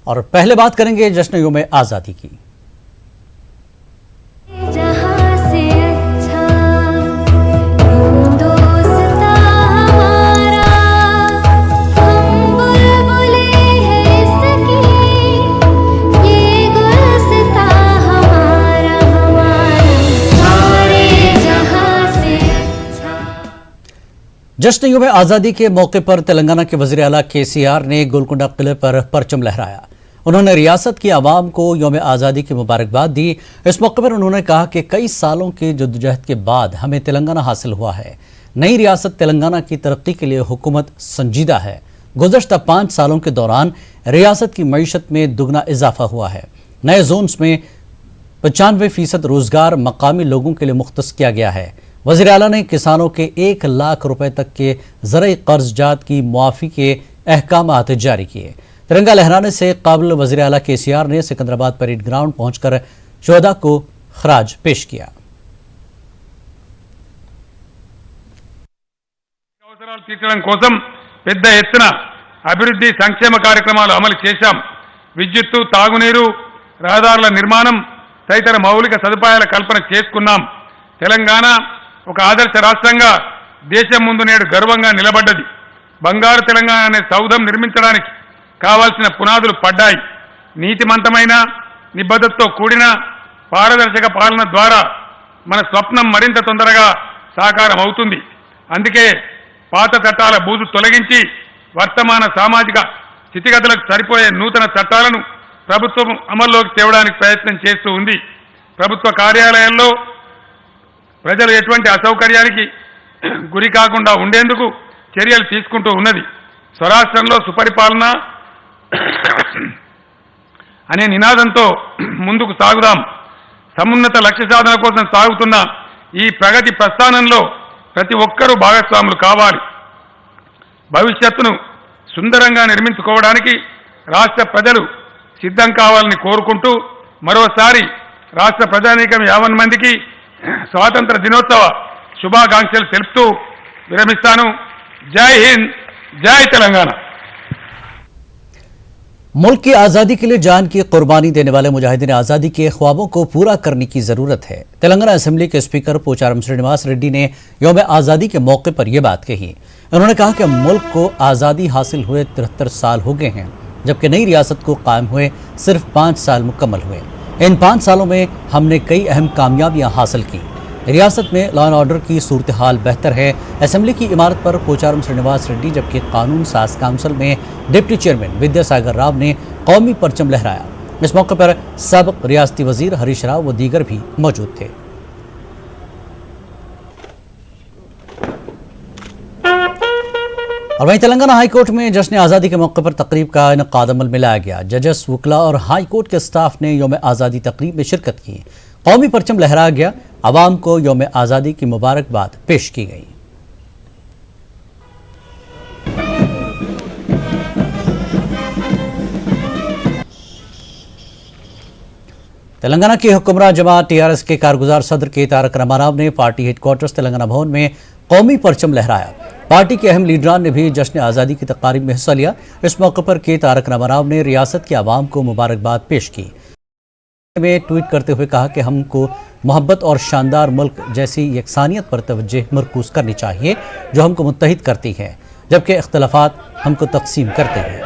और पहले बात करेंगे जश्न यौम आज़ादी की। जश्न यौम आज़ादी के मौके पर तेलंगाना के वज़ीर आला KCR ने गोलकुंडा किले पर परचम लहराया। उन्होंने रियासत की आवाम को यौम आज़ादी की मुबारकबाद दी। इस मौके पर उन्होंने कहा कि कई सालों की जद्दोजहद के बाद हमें तेलंगाना हासिल हुआ है। नई रियासत तेलंगाना की तरक्की के लिए हुकूमत संजीदा है। गुज़श्ता 5 सालों के दौरान रियासत की मईशत में दुगना इजाफा हुआ है। नए जोन्स में 95% रोजगार मकामी लोगों के लिए मुख्तस किया गया है। वज़ीर आला ने किसानों के 1 लाख रुपए तक के ज़रई कर्जजात की मुआफ़ी के अहकामात जारी किए। तिरंगा लहराने से काबिल वज़ीर आला KCR ने सिकंदराबाद परेड ग्राउंड पहुंचकर शुहदा को खराज पेश किया। అవసరాలు తీర్చడం కోసం పెద్ద ఎత్తున అభివృద్ధి సంక్షేమ కార్యక్రమాలు అమలు చేశాం. విద్యుత్తు, తాగునీరు, రహదారుల నిర్మాణం తదితర మౌలిక సదుపాయాల కల్పన చేసుకున్నాం. తెలంగాణ ఒక ఆదర్శ రాష్ట్రంగా దేశం ముందు నేడు గర్వంగా నిలబడ్డది. బంగారు తెలంగాణ అనే సౌధం నిర్మించడానికి కావాల్సిన పునాదులు పడ్డాయి. నీతిమంతమైన నిబద్ధతతో కూడిన పారదర్శక పాలన ద్వారా మన స్వప్నం మరింత తొందరగా సాకారం అవుతుంది. అందుకే పాత చట్టాల బూజు తొలగించి వర్తమాన సామాజిక స్థితిగతులకు సరిపోయే నూతన చట్టాలను ప్రభుత్వం అమల్లోకి తేవడానికి ప్రయత్నం చేస్తూ ఉంది. ప్రభుత్వ కార్యాలయాల్లో ప్రజలు ఎటువంటి అసౌకర్యానికి గురి కాకుండా ఉండేందుకు చర్యలు తీసుకుంటూ ఉన్నది. స్వరాష్ట్రంలో సుపరిపాలన అనే నినాదంతో ముందుకు సాగుదాం. సమున్నత లక్ష్య సాధన కోసం సాగుతున్న ఈ ప్రగతి ప్రస్థానంలో ప్రతి ఒక్కరూ భాగస్వాములు కావాలి. భవిష్యత్తును సుందరంగా నిర్మించుకోవడానికి రాష్ట్ర ప్రజలు సిద్ధం కావాలని కోరుకుంటూ మరోసారి రాష్ట్ర ప్రజానీకం 50 మందికి స్వాతంత్ర దినోత్సవ శుభాకాంక్షలు తెలుపుతూ విరమిస్తాను. జై హింద్, జై తెలంగాణ। मुल्क की आज़ादी के लिए जान की कुर्बानी देने वाले मुजाहिदीन आज़ादी के ख्वाबों को पूरा करने की ज़रूरत है। तेलंगाना असेंबली के स्पीकर पोचारम श्रीनिवास रेड्डी ने यौम आज़ादी के मौके पर यह बात कही। उन्होंने कहा कि मुल्क को आज़ादी हासिल हुए 73 साल हो गए हैं, जबकि नई रियासत को कायम हुए सिर्फ 5 साल मुकम्मल हुए। इन 5 सालों में हमने कई अहम कामयाबियाँ हासिल की। रियासत में लॉ एंड ऑर्डर की सूरत हाल बेहतर है। असेंबली की इमारत पर पोचारम श्रीनिवास रेड्डी जबकि कानून साज काउंसिल में डिप्टी चेयरमैन विद्यासागर राव ने कौमी परचम लहराया। इस मौके पर साबिक रियासती वजीर हरीश राव व दीगर भी मौजूद थे। और वहीं तेलंगाना हाई कोर्ट में जश्न आज़ादी के मौके पर तकरीब का इनकाद अमल में लाया गया। जजेस, वकला और हाई कोर्ट के स्टाफ ने यौम आज़ादी तकरीब में शिरकत की। कौमी परचम लहराया गया। आवाम को यौम आज़ादी की मुबारकबाद पेश की गई। तेलंगाना की हुक्मरान जमात TRS के कारगुजार सदर के तारक रामाराव ने पार्टी हेडक्वार्टर्स तेलंगाना भवन में कौमी परचम लहराया। पार्टी के अहम लीडरान ने भी जश्न आज़ादी की तकारीब में हिस्सा लिया। इस मौके पर के तारक रामाराव ने रियासत के आवाम को मुबारकबाद पेश की। में ट्वीट करते हुए कहा कि हमको मोहब्बत और शानदार मुल्क जैसी यकसानियत पर तवज्जो मरकूज करनी चाहिए जो हमको मुत्तहिद करती है, जबकि इख्तलाफात हमको तकसीम करते हैं।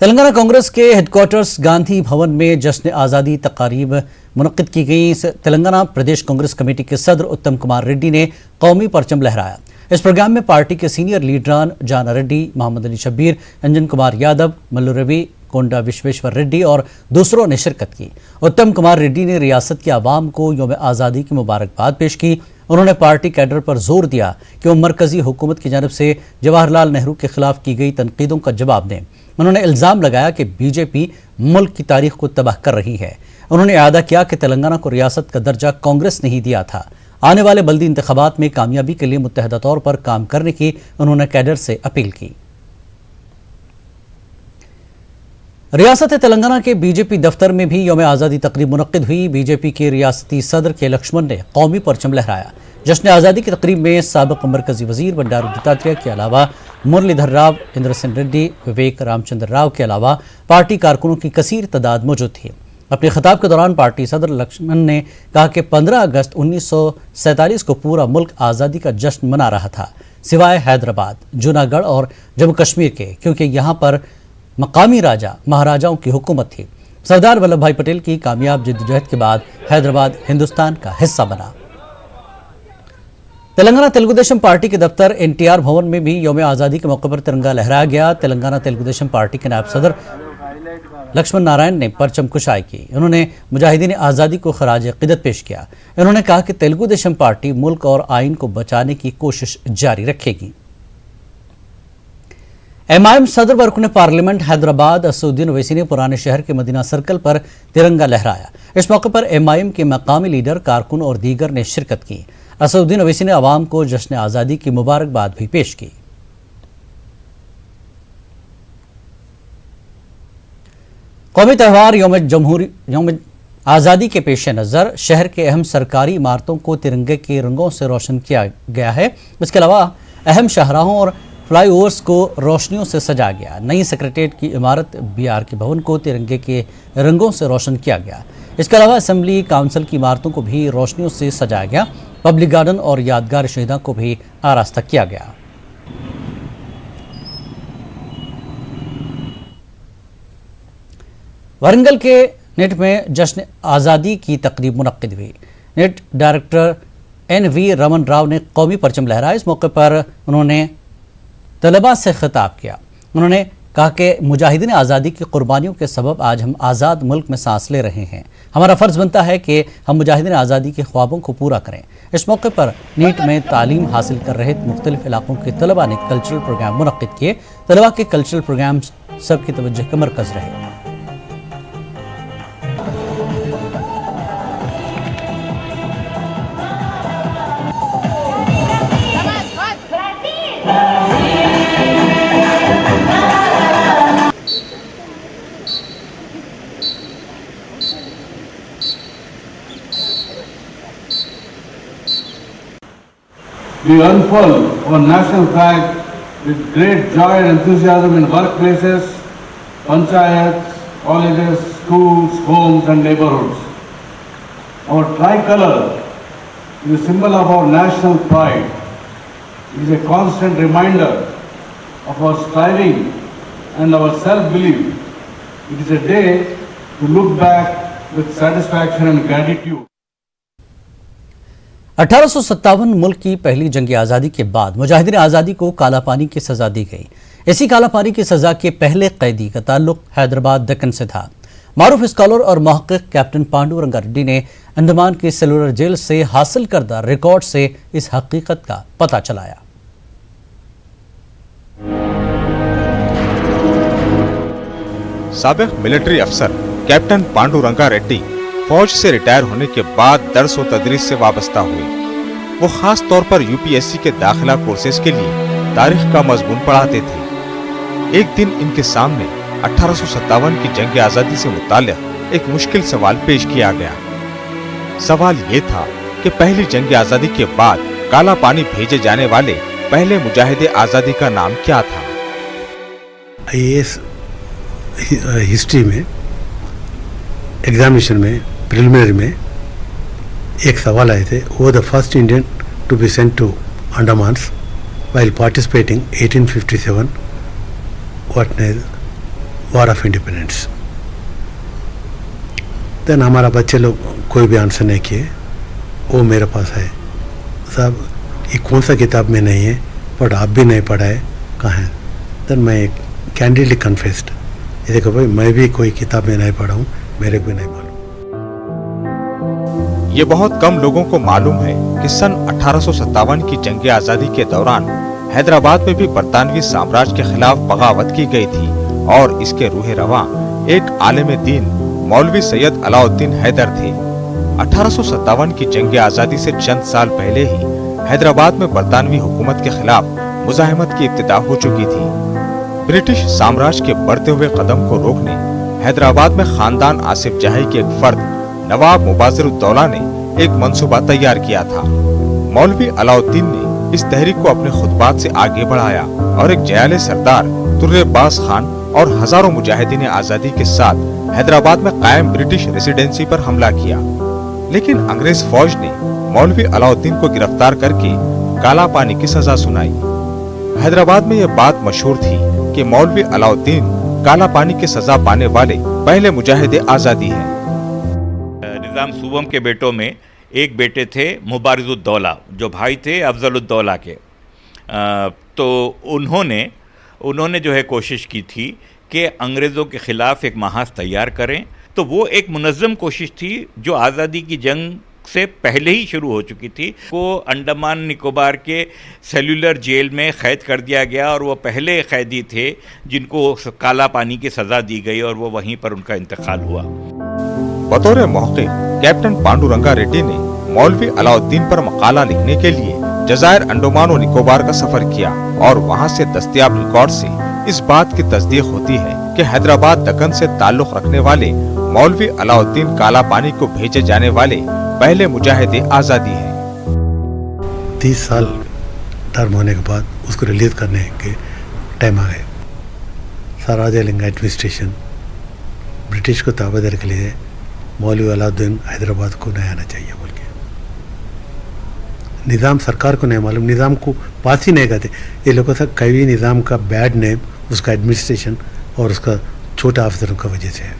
तेलंगाना कांग्रेस के हेडक्वार्टर्स गांधी भवन में जश्न आज़ादी तकारीब मुनक्किद की गई। तेलंगाना प्रदेश कांग्रेस कमेटी के सदर उत्तम कुमार रेड्डी ने कौमी परचम लहराया। इस प्रोग्राम में पार्टी के सीनियर लीडरान जाना रेड्डी, मोहम्मद अली शब्बीर, अंजन कुमार यादव, मल्लू रवि, कोंडा विश्वेश्वर रेड्डी और दूसरों ने शिरकत की। उत्तम कुमार रेड्डी ने रियासत के आवाम को यौम आज़ादी की मुबारकबाद पेश की। उन्होंने पार्टी कैडर पर जोर दिया कि वो मरकजी हुकूमत की जानब से जवाहरलाल नेहरू के खिलाफ की गई तनकीदों का जवाब दें। उन्होंने इल्ज़ाम लगाया कि बीजेपी मुल्क की तारीख को तबाह कर रही है। उन्होंने अदा किया कि तेलंगाना को रियासत का दर्जा कांग्रेस ने ही दिया था। आने वाले बल्दी इंतखाबात में कामयाबी के लिए मुत्तहदा तौर पर काम करने की उन्होंने कैडर से अपील की। रियासत तेलंगाना के बीजेपी दफ्तर में भी यौम आज़ादी तकरीब मुनक्किद हुई। बीजेपी के रियासती सदर के लक्ष्मण ने कौमी परचम लहराया। जश्न आज़ादी की तकरीब में साबिक मरकजी वजीर बंडारू दत्तात्रेय के अलावा मुरलीधर राव, इंद्र सेन रेड्डी, विवेक रामचंद्र राव के अलावा पार्टी कारकुनों की कसीर तादाद मौजूद थी। अपने खिताब के दौरान पार्टी सदर लक्ष्मण ने कहा कि 15 अगस्त 1947 को पूरा मुल्क आज़ादी का जश्न मना रहा था, सिवाय हैदराबाद, जूनागढ़ और जम्मू कश्मीर के, क्योंकि यहाँ पर मकामी राजा महाराजाओं की हुकूमत थी। सरदार वल्लभ भाई पटेल की कामयाब जिद्दोजहद के बाद हैदराबाद हिंदुस्तान का हिस्सा बना। तेलंगाना तेलुगुदेशम पार्टी के दफ्तर एनटीआर भवन में भी यौम आज़ादी के मौके पर तिरंगा लहराया गया। तेलंगाना तेलुगुदेशम पार्टी के नायब सदर लक्ष्मण नारायण ने परचम कुशाई की। उन्होंने मुजाहिदीन आज़ादी को खराज क़िदत पेश किया। उन्होंने कहा कि तेलुगुदेशम पार्टी मुल्क और आइन को बचाने की कोशिश जारी रखेगी। एमआईएम सदर वरकुन पार्लियामेंट हैदराबाद असदुद्दीन ओवैसी ने पुराने शहर के मदीना सर्कल पर तिरंगा लहराया। इस मौके पर एमआईएम के मकामी लीडर, कारकुन और दीगर ने शिरकत की। असदुद्दीन ओवैसी ने आवाम को जश्न आज़ादी की मुबारकबाद भी पेश की। कौमी त्यौहार यौम आज़ादी के पेश नज़र शहर के अहम सरकारी इमारतों को तिरंगे के रंगों से रोशन किया गया है। इसके अलावा अहम शाहराहों और फ्लाई ओवर्स को रोशनियों से सजाया गया। नई सेक्रेटेरिएट की इमारत बीआरके भवन को तिरंगे के रंगों से रोशन किया गया। इसके अलावा असेंबली काउंसिल की इमारतों को भी रोशनियों से सजाया गया। पब्लिक गार्डन और यादगार शहीदा को भी आरास्ता किया गया। वरंगल के नेट में जश्न आज़ादी की तकरीब मुनक्किद हुई। Net director NV Raman Rao ने कौमी परचम लहराया। इस मौके पर उन्होंने तलबा से खिताब किया। उन्होंने कहा कि मुजाहिदीन आज़ादी की कुर्बानियों के सबब आज हम आज़ाद मुल्क में सांस ले रहे हैं। हमारा फ़र्ज़ बनता है कि हम मुजाहिदीन आज़ादी के ख्वाबों को पूरा करें। इस मौके पर नीट में तालीम हासिल कर रहे मुख्तलिफ इलाकों के तलबा ने कल्चरल प्रोग्राम मुनक्किद किए। तलबा के कल्चरल प्रोग्राम सबकी तवज्जो का मरकज़ रहे। We unfurl our national flag with great joy and enthusiasm in workplaces, panchayats, colleges, schools, homes and neighborhoods. Our tricolor is a symbol of our national pride. It is a constant reminder of our striving and our self-belief. It is a day to look back with satisfaction and gratitude. 1857 मुल्क की पहली जंग आज़ादी के बाद मुजाहिदीन आज़ादी को काला पानी की सज़ा दी गई। इसी काला पानी की सज़ा के पहले कैदी का ताल्लुक हैदराबाद दक्कन से था। मारूफ स्कॉलर और मुहक्किक कैप्टन पांडुरंगा रेड्डी ने अंडमान की सेलुलर जेल से हासिल करदा रिकॉर्ड से इस हकीकत का पता चलाया। साबिक मिलिट्री अफसर कैप्टन पांडुरंगा रेड्डी फौज से रिटायर होने के बाद दर्स और तदरीस से वाबस्ता हुए। वो खास तौर पर यूपीएससी के दाखिला कोर्सेज के लिए तारीख का मजमून पढ़ाते थे। एक दिन इनके सामने 1857 की जंग आज़ादी से मुताल्लिक़ एक मुश्किल सवाल पेश किया गया। सवाल ये था कि पहली जंग आज़ादी के बाद काला पानी भेजे जाने वाले पहले मुजाहिदे आज़ादी का नाम क्या था। IAS हिस्ट्री में एग्जामिनेशन में प्रिलिमिनरी में एक सवाल आए थे। वो the first Indian to be sent to Andamans while participating 1857 war of independence. Then हमारा बच्चे लोग कोई भी आंसर नहीं किए। वो मेरे पास है, साहब ये कौन सा किताब में नहीं है, बट आप भी नहीं पढ़ा है, कहाँ है। देन मैं कैंडिडली कन्फेस्ड, ये देखो भाई मैं भी कोई किताब में नहीं पढ़ा हूँ, मेरे को नहीं मालूम। ये बहुत कम लोगों को मालूम है कि सन 1857 की जंग आज़ादी के दौरान हैदराबाद में भी बरतानवी साम्राज्य के खिलाफ बगावत की गई थी और इसके रूह रवां एक आलिम दीन मौलवी सैयद अलाउद्दीन हैदर थे। 1857 की जंग आज़ादी से चंद साल पहले ही हैदराबाद में बरतानवी हुकूमत के खिलाफ मुजाहिमत की इब्तिदा हो चुकी थी। ब्रिटिश साम्राज्य के बढ़ते हुए कदम को रोकने हैदराबाद में खानदान आसिफ जाही के एक फर्द नवाब मुबाजिर उद्दौला ने एक मंसूबा तैयार किया था। मौलवी अलाउद्दीन ने इस तहरीक को अपने खुतबात से आगे बढ़ाया और एक जयाले सरदार तुर्रेबाज खान और हजारों मुजाहिदीन आजादी के साथ हैदराबाद में कायम ब्रिटिश रेसिडेंसी पर हमला किया। लेकिन अंग्रेज फौज ने मौलवी अलाउद्दीन को गिरफ्तार करके काला पानी की सजा सुनाई। हैदराबाद में यह बात मशहूर थी कि मौलवी अलाउद्दीन काला पानी की सजा पाने वाले पहले मुजाहिद आजादी है। निज़ाम सूबम के बेटों में एक बेटे थे मुबारिजुद्दौला, जो भाई थे अफजलुद्दौला के। तो उन्होंने जो है कोशिश की थी कि अंग्रेज़ों के ख़िलाफ़ एक महाज तैयार करें। तो वो एक मुनज़्ज़म कोशिश थी जो आज़ादी की जंग से पहले ही शुरू हो चुकी थी। को अंडमान निकोबार के सेलुलर जेल में कैद कर दिया गया और वो पहले कैदी थे जिनको काला पानी की सज़ा दी गई और वो वहीं पर उनका इंतकाल हुआ। बतौर मौके कैप्टन पांडुरंगा रेड्डी ने मौलवी अलाउद्दीन पर मकाला लिखने के लिए जज़ायर अंडमान और निकोबार का सफर किया और वहाँ से दस्तयाब रिकॉर्ड से इस बात की तस्दीक होती है कि हैदराबाद दक्कन से ताल्लुक रखने वाले मौलवी अलाउद्दीन काला पानी को भेजे जाने वाले पहले मुजाहिद आजादी है। 30 साल टर्म होने के बाद उसको रिलीज करने के टाइम आ गए। सराजलिंगा एडमिनिस्ट्रेशन ब्रिटिश को ताबेदार के लिए मौलवी अलाउद्दीन हैदराबाद को नहीं आना चाहिए बोल के, निज़ाम सरकार को नहीं मालूम, निज़ाम को पास ही नहीं करते ये लोगों से। कई निज़ाम का बैड नेम उसका एडमिनिस्ट्रेशन और उसका छोटा अफसरों का वजह से है।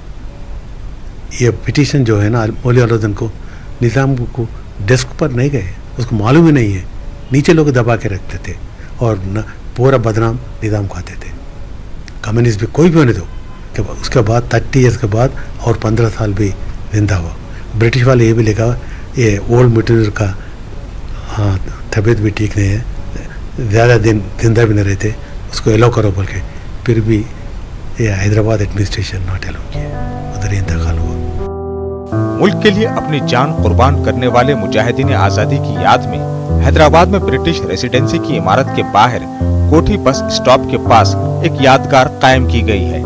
ये पिटीशन जो है ना मौलवी अलाउद्दीन को, निज़ाम को डेस्क पर नहीं गए, उसको मालूम ही नहीं है, नीचे लोग दबा के रखते थे और न पूरा बदनाम निज़ाम को आते थे। कम्युनिस्ट भी कोई भी होने दो कि उसके बाद 30 ईयर्स के बाद और 15 साल भी जिंदा हुआ। ब्रिटिश वाले ये भी लिखा ये ओल्ड मटीरियल का तबीयत भी ठीक नहीं है, ज़्यादा दिन जिंदा भी नहीं रहते, उसको एलो करो बोल के, फिर भी ये हैदराबाद एडमिनिस्ट्रेशन नॉट एलो किया, उधर ही इंतकाल हुआ। मुल्क के लिए अपनी जान कुर्बान करने वाले मुजाहिदीन आज़ादी की याद में हैदराबाद में ब्रिटिश रेसिडेंसी की इमारत के बाहर कोठी बस स्टॉप के पास एक यादगार कायम की गई है।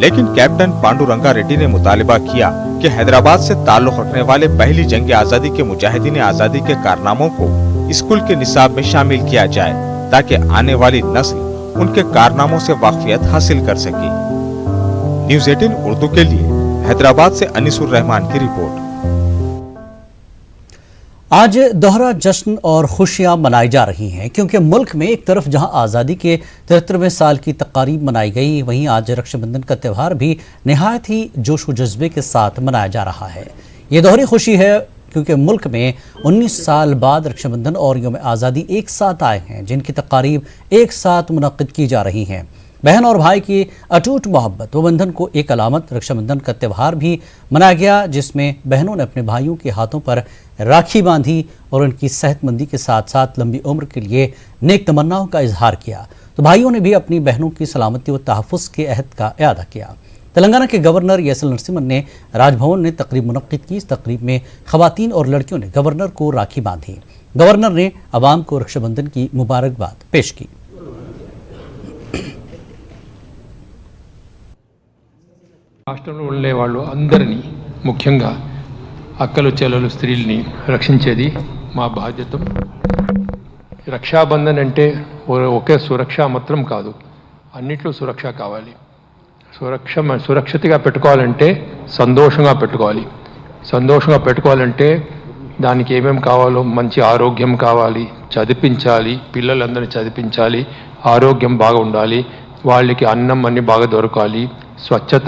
लेकिन कैप्टन पांडुरंगा रेड्डी ने मुतालिबा किया कि हैदराबाद से ताल्लुक रखने वाले पहली जंग आज़ादी के मुजाहिदीन आज़ादी के कारनामों को स्कूल के निसाब में शामिल किया जाए ताकि आने वाली नस्ल उनके कारनामों से वाक़फियत हासिल कर सके। न्यूज़ 18 उर्दू के लिए हैदराबाद से अनीसुर रहमान की रिपोर्ट। आज दोहरा जश्न और खुशियां मनाई जा रही हैं क्योंकि मुल्क में एक तरफ जहां आज़ादी के 73वें साल की तकारीब मनाई गई, वहीं आज रक्षाबंधन का त्यौहार भी निहायत ही जोश व जज्बे के साथ मनाया जा रहा है। ये दोहरी खुशी है क्योंकि मुल्क में 19 साल बाद रक्षाबंधन और यौम आज़ादी एक साथ आए हैं, जिनकी तकारीब एक साथ मुनक़्क़िद की जा रही हैं। बहन और भाई की अटूट मोहब्बत व बंधन को एक अलामत रक्षाबंधन का त्यौहार भी मनाया गया, जिसमें बहनों ने अपने भाइयों के हाथों पर राखी बांधी और उनकी सेहतमंदी के साथ साथ लंबी उम्र के लिए नेक तमन्नाओं का इजहार किया। तो भाइयों ने भी अपनी बहनों की सलामती व तहफ़्फ़ुज़ के अहद का इआदा किया। तेलंगाना के गवर्नर एस.एल. नरसिम्हन ने राजभवन में तकरीब मुनक़्क़िद की। इस तकरीब में ख़वातीन और लड़कियों ने गवर्नर को राखी बांधी। गवर्नर ने अवाम को रक्षाबंधन की मुबारकबाद पेश की। రాష్ట్రంలో ఉండే వాళ్ళు అందరినీ ముఖ్యంగా అక్కలు చెల్లెలు స్త్రీల్ని రక్షించేది మా బాధ్యత. రక్షాబంధన్ అంటే ఒకే సురక్ష మాత్రం కాదు, అన్నిట్లో సురక్ష కావాలి. సురక్షితంగా పెట్టుకోవాలంటే సంతోషంగా పెట్టుకోవాలి. సంతోషంగా పెట్టుకోవాలంటే దానికి ఏమేమి కావాలో మంచి ఆరోగ్యం కావాలి, చదివించాలి, పిల్లలందరినీ చదివించాలి, ఆరోగ్యం బాగా ఉండాలి, వాళ్ళకి అన్నం అన్నీ బాగా దొరకాలి, స్వచ్ఛత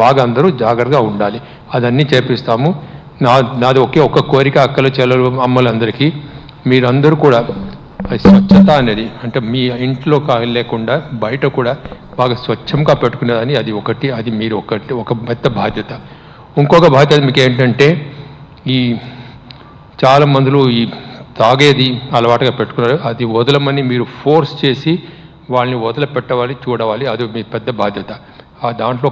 బాగా అందరూ జాగ్రత్తగా ఉండాలి. అదన్నీ చేపిస్తాము. నాది ఒక్క కోరిక అక్కలు చెల్లెలు అమ్మలందరికీ, మీరందరూ కూడా స్వచ్ఛత అనేది అంటే మీ ఇంట్లో లేకుండా బయట కూడా బాగా స్వచ్ఛంగా పెట్టుకునేదని అది ఒకటి, అది మీరు ఒక పెద్ద బాధ్యత. ఇంకొక బాధ్యత మీకు ఏంటంటే ఈ చాలా మందులు ఈ తాగేది అలవాటుగా పెట్టుకున్నారు, అది వదలమని మీరు ఫోర్స్ చేసి వాళ్ళని వదిలిపెట్టవాలి, చూడవాలి. అది మీ పెద్ద బాధ్యత. ఆ దాంట్లో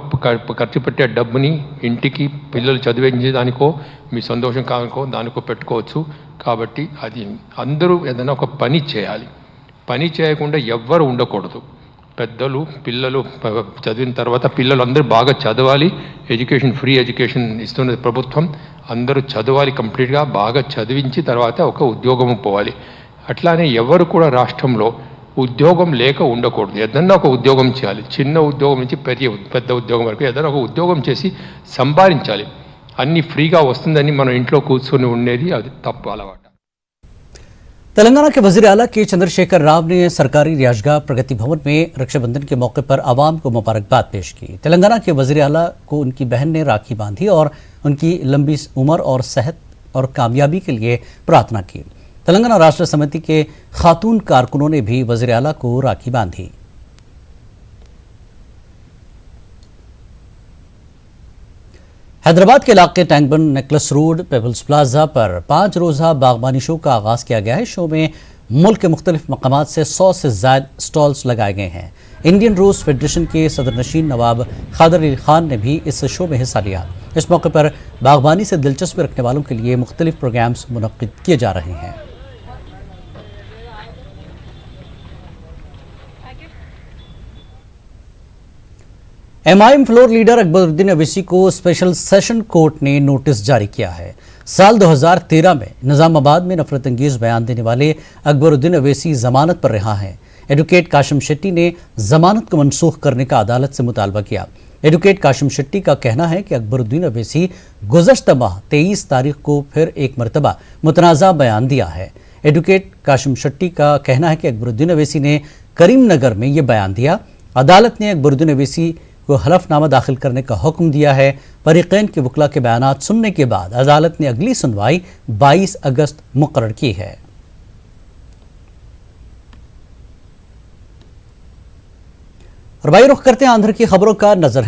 ఖర్చు పెట్టే డబ్బుని ఇంటికి పిల్లలు చదివించేదానికో మీ సంతోషం కానుకో దానికో పెట్టుకోవచ్చు. కాబట్టి అది అందరూ ఏదైనా ఒక పని చేయాలి. పని చేయకుండా ఎవ్వరు ఉండకూడదు. పెద్దలు పిల్లలు చదివిన తర్వాత పిల్లలు అందరూ బాగా చదవాలి. ఎడ్యుకేషన్ ఫ్రీ ఎడ్యుకేషన్ ఇస్తున్నది ప్రభుత్వం. అందరూ చదవాలి, కంప్లీట్గా బాగా చదివించి తర్వాత ఒక ఉద్యోగం పోవాలి. అట్లానే ఎవరు కూడా రాష్ట్రంలో ఉద్యోగం లేక ఉండకూడదు. ఏదన్నా ఒక ఉద్యోగం చేయాలి. చిన్న ఉద్యోగం నుంచి పెద్ద ఉద్యోగం వరకు ఏదైనా ఒక ఉద్యోగం చేసి సంపాదించాలి. అన్ని ఫ్రీగా వస్తుందని మనం ఇంట్లో కూర్చొని ఉండేది అది తప్పు అలవాటు. तेलंगाना के वजीर आला के चंद्रशेखर राव ने सरकारी रिहायशगाह प्रगति भवन में रक्षाबंधन के मौके पर आवाम को मुबारकबाद पेश की। तेलंगाना के वजीर आला को उनकी बहन ने राखी बांधी और उनकी लंबी उम्र और सेहत और कामयाबी के लिए प्रार्थना की। तेलंगाना राष्ट्र समिति के खातून कारकुनों ने भी वजीर आला को राखी बांधी। हैदराबाद के इलाके टैंकबंड नेकलेस रोड पीपल्स प्लाजा पर 5 रोज़ा बागबानी शो का आगाज़ किया गया है। शो में मुल्क के मुख्तलिफ मकामात से 100 से ज़ायद स्टॉल्स लगाए गए हैं। इंडियन रोज़ फेडरेशन के सदर नशीन नवाब खादर अली खान ने भी इस शो में हिस्सा लिया। इस मौके पर बागबानी से दिलचस्पी रखने वालों के लिए मुख्तलिफ प्रोग्राम्स मुनक्किद किए जा रहे हैं। MIM floor leader Akbaruddin Owaisi को स्पेशल सेशन कोर्ट ने नोटिस जारी किया है। साल 2013 में निजामाबाद में नफरत अंगेज बयान देने वाले अकबरुद्दीन अवैसी जमानत पर रिहा हैं। एडवोकेट काशिम शेट्टी ने जमानत को मनसूख करने का अदालत से मुतालबा किया। एडवोकेट काशिम शेट्टी का कहना है कि अकबरुद्दीन अवैसी गुज़श्ता माह 23 तारीख को फिर एक मरतबा मुतनाज़ा बयान दिया है। एडवोकेट काशिम शेट्टी का कहना है कि अकबरुद्दीन अवैसी ने करीमनगर में ये बयान दिया। अदालत ने अकबरुद्दीन अवैसी को हलफनामा दाखिल करने का हुक्म दिया है। फरीकैन के वकला के बयानात सुनने के बाद अदालत ने अगली सुनवाई 22 अगस्त मुकर्रर की है। और भाई रुख करते हैं आंध्र की खबरों का नजर है।